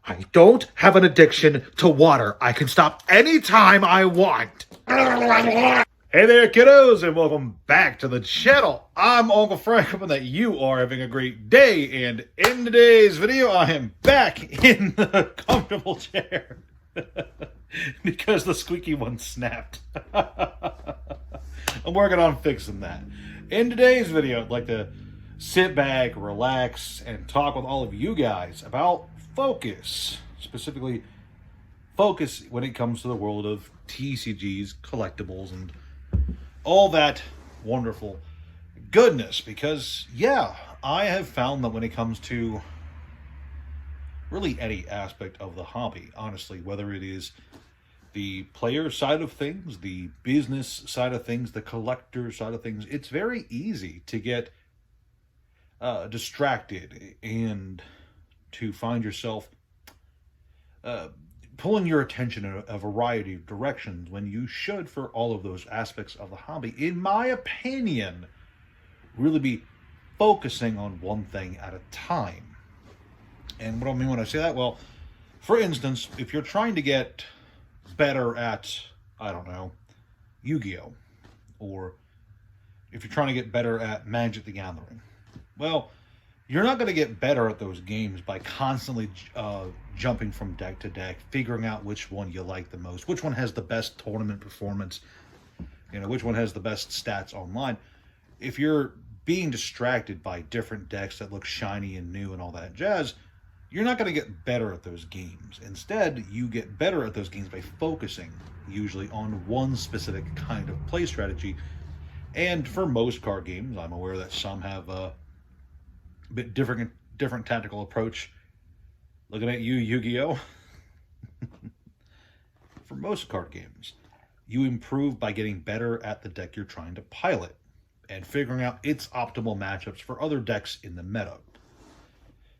I don't have an addiction to water. I can stop anytime I want. Hey there, kiddos, and welcome back to the channel. I'm Uncle Frank, hoping that you are having a great day. And in today's video, I am back in the comfortable chair because the squeaky one snapped. I'm working on fixing that. In today's video, I'd like to sit back, relax, and talk with all of you guys about focus. Specifically, focus when it comes to the world of TCGs, collectibles, and all that wonderful goodness. Because, yeah, I have found that when it comes to really any aspect of the hobby, honestly, whether it is the player side of things, the business side of things, the collector side of things, it's very easy to get distracted and to find yourself pulling your attention in a variety of directions when you should, for all of those aspects of the hobby, in my opinion, really be focusing on one thing at a time. And what do I mean when I say that? Well, for instance, if you're trying to get better at, I don't know, Yu-Gi-Oh! Or if you're trying to get better at Magic the Gathering, well, you're not going to get better at those games by constantly jumping from deck to deck, figuring out which one you like the most, which one has the best tournament performance, which one has the best stats online. If you're being distracted by different decks that look shiny and new and all that jazz, you're not going to get better at those games. Instead, you get better at those games by focusing, usually on one specific kind of play strategy. And for most card games, I'm aware that some have a bit different tactical approach. Looking at you, Yu-Gi-Oh! For most card games, you improve by getting better at the deck you're trying to pilot and figuring out its optimal matchups for other decks in the meta.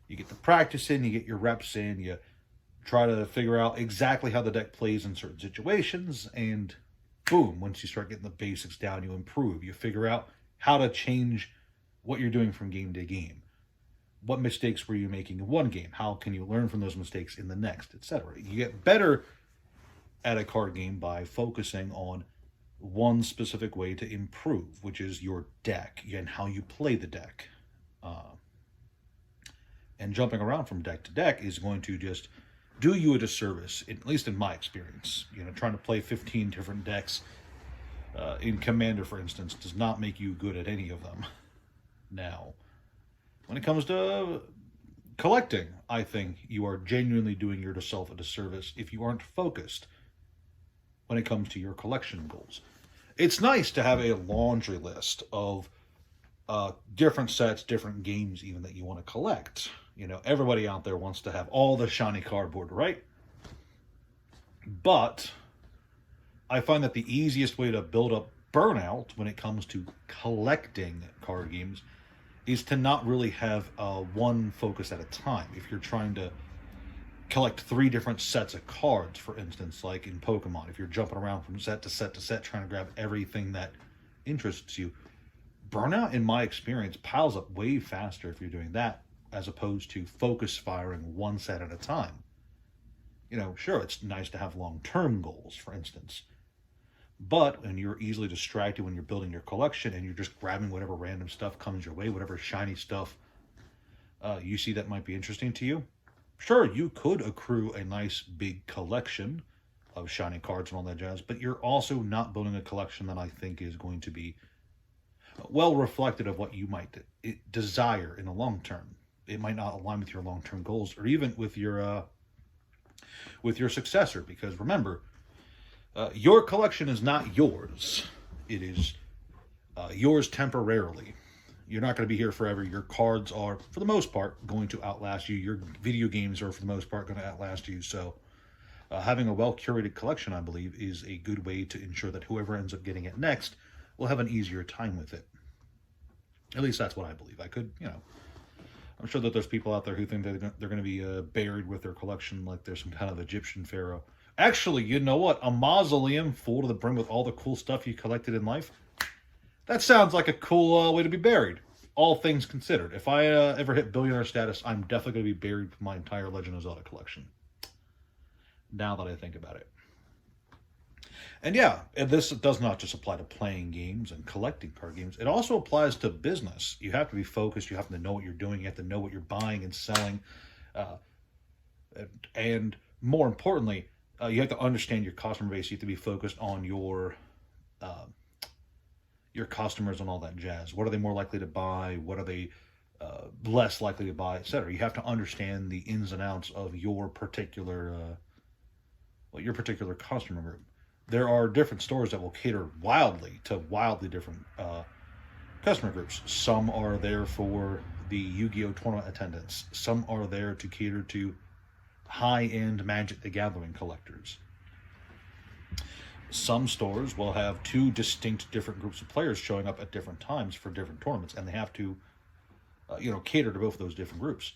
You get the practice in, you get your reps in, you try to figure out exactly how the deck plays in certain situations, and boom, once you start getting the basics down, you improve. You figure out how to change what you're doing from game to game. What mistakes were you making in one game? How can you learn from those mistakes in the next, etc. You get better at a card game by focusing on one specific way to improve, which is your deck and how you play the deck. And jumping around from deck to deck is going to just do you a disservice, at least in my experience. Trying to play 15 different decks in Commander, for instance, does not make you good at any of them. Now, when it comes to collecting, I think you are genuinely doing yourself a disservice if you aren't focused when it comes to your collection goals. It's nice to have a laundry list of different sets, different games even that you want to collect. Everybody out there wants to have all the shiny cardboard, right? But I find that the easiest way to build up burnout when it comes to collecting card games is to not really have one focus at a time. If you're trying to collect 3 different sets of cards, for instance, like in Pokemon, if you're jumping around from set to set to set trying to grab everything that interests you, burnout, in my experience, piles up way faster if you're doing that, as opposed to focus firing one set at a time. Sure, it's nice to have long-term goals, for instance. But when you're easily distracted when you're building your collection and you're just grabbing whatever random stuff comes your way, whatever shiny stuff you see that might be interesting to you, sure, you could accrue a nice big collection of shiny cards and all that jazz, but you're also not building a collection that I think is going to be well reflected of what you might desire in the long term. It might not align with your long-term goals or even with your successor, because remember, your collection is not yours. It is yours temporarily. You're not going to be here forever. Your cards are, for the most part, going to outlast you. Your video games are, for the most part, going to outlast you. So having a well-curated collection, I believe, is a good way to ensure that whoever ends up getting it next will have an easier time with it. At least that's what I believe. I could, I'm sure that there's people out there who think that they're going to be buried with their collection like there's some kind of Egyptian pharaoh. Actually, you know what? A mausoleum full to the brim with all the cool stuff you collected in life? That sounds like a cool way to be buried, all things considered. If I ever hit billionaire status, I'm definitely going to be buried with my entire Legend of Zelda collection. now that I think about it. And yeah, and this does not just apply to playing games and collecting card games. It also applies to business. You have to be focused. You have to know what you're doing. You have to know what you're buying and selling. Uh, and more importantly, you have to understand your customer base. You have to be focused on uh, your customers and all that jazz. What are they more likely to buy? What are they less likely to buy, etc. You have to understand the ins and outs of your particular customer group. There are different stores that will cater wildly to wildly different customer groups. Some are there for the Yu-Gi-Oh tournament attendants. Some are there to cater to high-end Magic the Gathering collectors. Some stores will have two distinct different groups of players showing up at different times for different tournaments, and they have to cater to both of those different groups.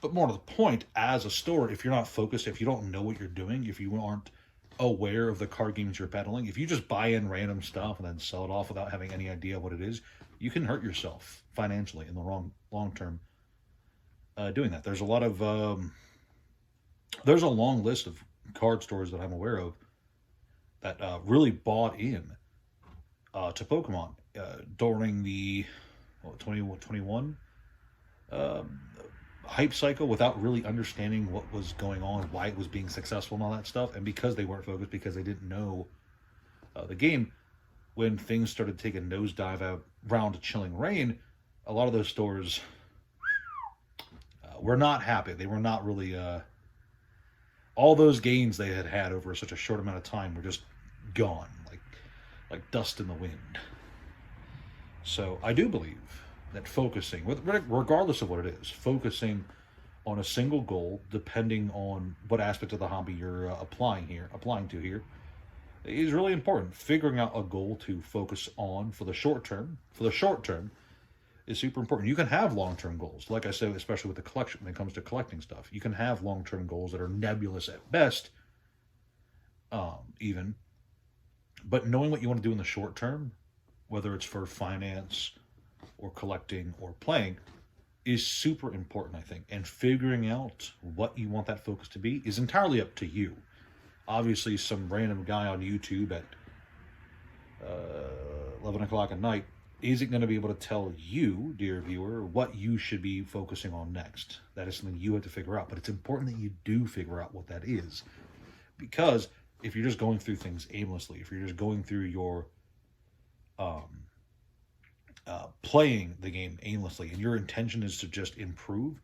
But more to the point, as a store, if you're not focused, if you don't know what you're doing, if you aren't aware of the card games you're peddling, if you just buy in random stuff and then sell it off without having any idea what it is, you can hurt yourself financially in the long term doing that. There's a lot of there's a long list of card stores that I'm aware of that really bought in to Pokemon during the 2021 hype cycle without really understanding what was going on, why it was being successful and all that stuff. And because they weren't focused, because they didn't know the game, when things started to take a nosedive out round to Chilling Reign, a lot of those stores were not happy. They were not really all those gains they had had over such a short amount of time were just gone, like dust in the wind. So I do believe that focusing, regardless of what it is, focusing on a single goal, depending on what aspect of the hobby you're applying to here, is really important. Figuring out a goal to focus on for the short term, is super important. You can have long-term goals, like I said, especially with the collection. When it comes to collecting stuff, you can have long-term goals that are nebulous at best, even. But knowing what you want to do in the short term, whether it's for finance or collecting or playing, is super important, I think. And figuring out what you want that focus to be is entirely up to you. Obviously, some random guy on YouTube at 11 o'clock at night isn't going to be able to tell you, dear viewer, what you should be focusing on next. That is something you have to figure out. But it's important that you do figure out what that is. Because if you're just going through things aimlessly, if you're just going through your playing the game aimlessly, and your intention is to just improve,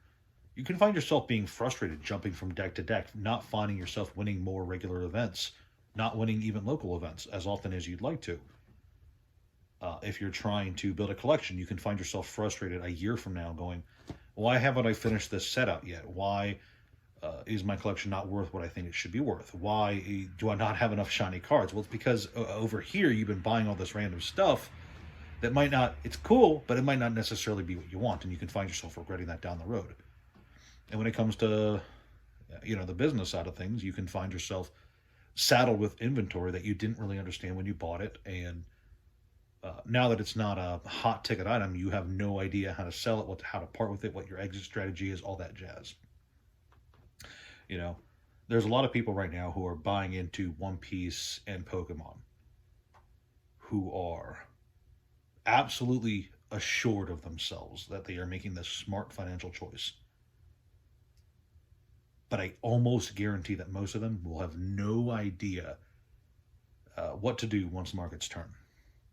you can find yourself being frustrated, jumping from deck to deck, not finding yourself winning more regular events, not winning even local events as often as you'd like to. If you're trying to build a collection, you can find yourself frustrated a year from now going, why haven't I finished this set out yet? Why is my collection not worth what I think it should be worth? Why do I not have enough shiny cards? Well, it's because over here you've been buying all this random stuff that might not, it's cool, but it might not necessarily be what you want, and you can find yourself regretting that down the road. And when it comes to, the business side of things, you can find yourself saddled with inventory that you didn't really understand when you bought it, and now that it's not a hot ticket item, you have no idea how to sell it, how to part with it, what your exit strategy is, all that jazz. There's a lot of people right now who are buying into One Piece and Pokemon who are absolutely assured of themselves that they are making the smart financial choice. But I almost guarantee that most of them will have no idea what to do once markets turn.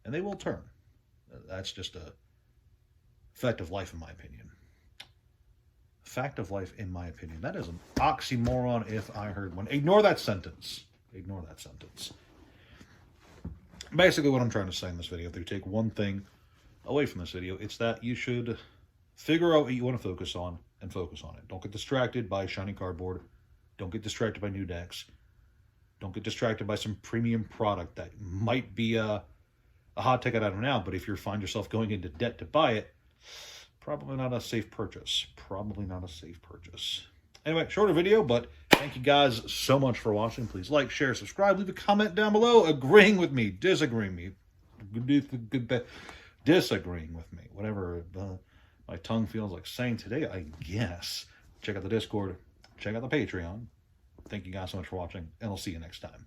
And they will turn. That's just a fact of life, in my opinion. Fact of life, in my opinion. That is an oxymoron if I heard one. Ignore that sentence. Ignore that sentence. Basically, what I'm trying to say in this video, if you take one thing away from this video, it's that you should figure out what you want to focus on and focus on it. Don't get distracted by shiny cardboard. Don't get distracted by new decks. Don't get distracted by some premium product that might be a hot ticket item now, but if you find yourself going into debt to buy it, probably not a safe purchase. Probably not a safe purchase. Anyway, shorter video, but thank you guys so much for watching. Please like, share, subscribe, leave a comment down below, agreeing with me, disagreeing with me, disagreeing with me, whatever my tongue feels like saying today, I guess. Check out the Discord, check out the Patreon, Thank you guys so much for watching, and I'll see you next time.